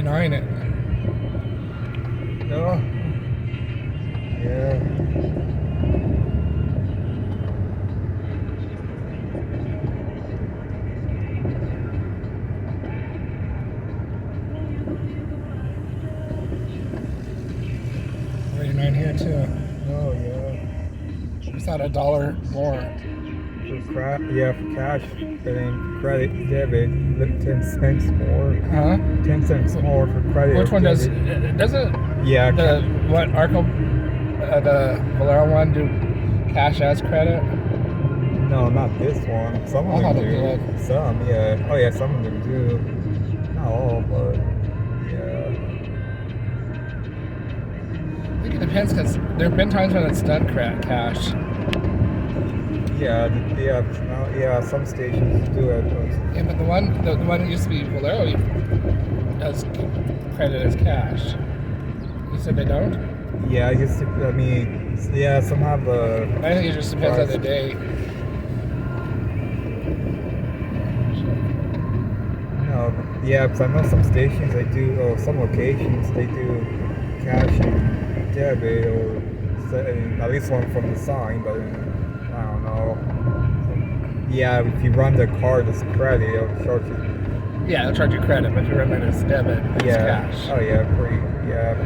$1.49 it. No. Yeah. $1.49 here too. Oh yeah. It's not $1 more. For cash, and then credit debit, 10 cents more. Huh? 10 cents more for credit. Which one does? debit. Doesn't Yeah. the Vallejo one do cash as credit? No, not this one. Some of them do. Some, yeah. Oh yeah, some of them do. Not all, but yeah. I think it depends because there have been times when it's done cash. Yeah, some stations do it. Yeah, but the one that used to be Vallejo does credit as cash. You said they don't? Yeah, some have a... I think it just depends on the day. No, yeah, because I know some stations they do, or some locations they do cash and debit, or at least one from the sign, but I don't know. Yeah, if you run the card as credit, it'll charge you. Yeah, they'll charge you credit, but if you run it as debit, it's cash. Oh yeah, pretty much. Yeah.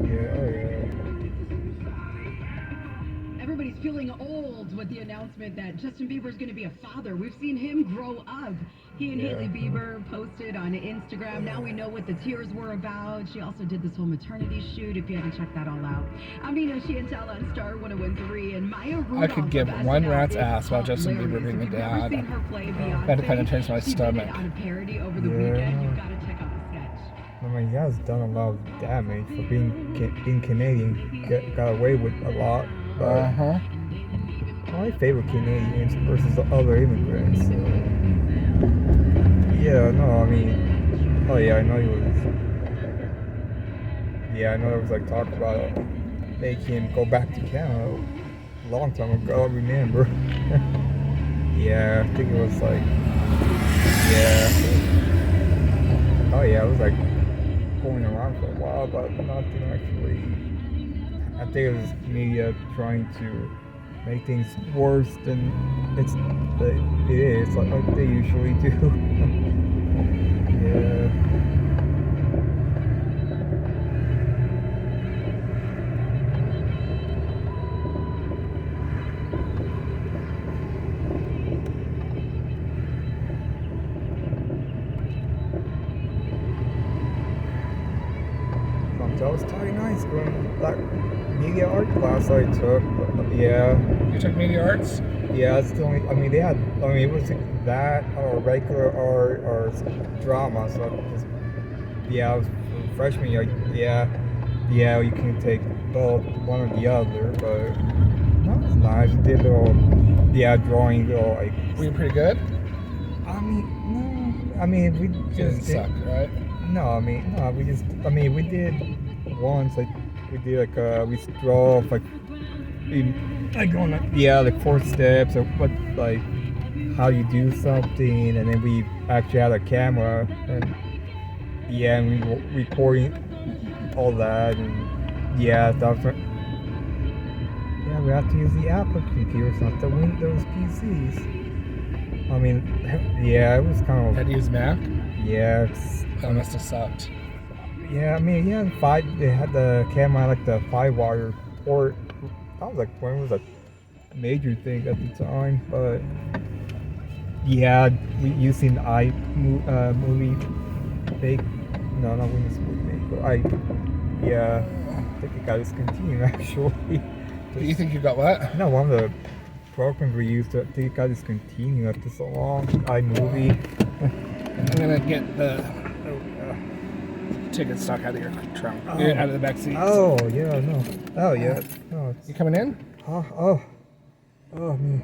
Yeah, oh yeah. Everybody's feeling old with the announcement that Justin Bieber's going to be a father. We've seen him grow up. He and Hailey Bieber posted on Instagram. Now we know what the tears were about. She also did this whole maternity shoot, if you haven't checked that all out. Amina Chantel on Star 101.3 and Maya Rudolph. I could give one rat's ass about Justin Bieber being a dad. I had to kind of turn my stomach. On a parody over the weekend. You've got to check out the sketch. I mean, he has done a lot of damage for being Canadian. Got away with a lot. But my favorite Canadians versus the other immigrants. Yeah, no, I mean, oh yeah, I know he was. Yeah, I know there was like talk about making him go back to Canada a long time ago. I remember. Yeah, I think it was like, yeah. Oh yeah, it was like going around for a while, but nothing actually. I think it was media trying to make things worse than it is, like they usually do. Yeah. That was totally nice going that media art class I took. Yeah. You took media arts? Yeah, that's the only. I mean, it was that or regular art or drama. So just, yeah, I was freshman year. Yeah, you can take both, one or the other. But that was nice. We did all, drawing. All like. Were you pretty good? I mean, no. I mean, we just didn't suck, right? No, we just. I mean, we did once. Like we did we draw like. Like on like 4 steps of what, like how you do something, and then we actually had a camera and we were recording all that, and we have to use the Apple computers, not the Windows PCs. I mean, yeah, it was kind of. Had to use Mac? Yeah, that must have sucked. Yeah, I mean, they had the camera like the 5-wire port. That was like when it was a major thing at the time, but yeah, using iMovie Make. No, not Windows Movie Maker. I think it got discontinued actually. Do you think you got what? No, one of the programs we used, I think it got discontinued after so long. iMovie. I'm gonna get the ticket stock out of your trunk, out of the back seat. Oh yeah. No, You coming in? Oh, me.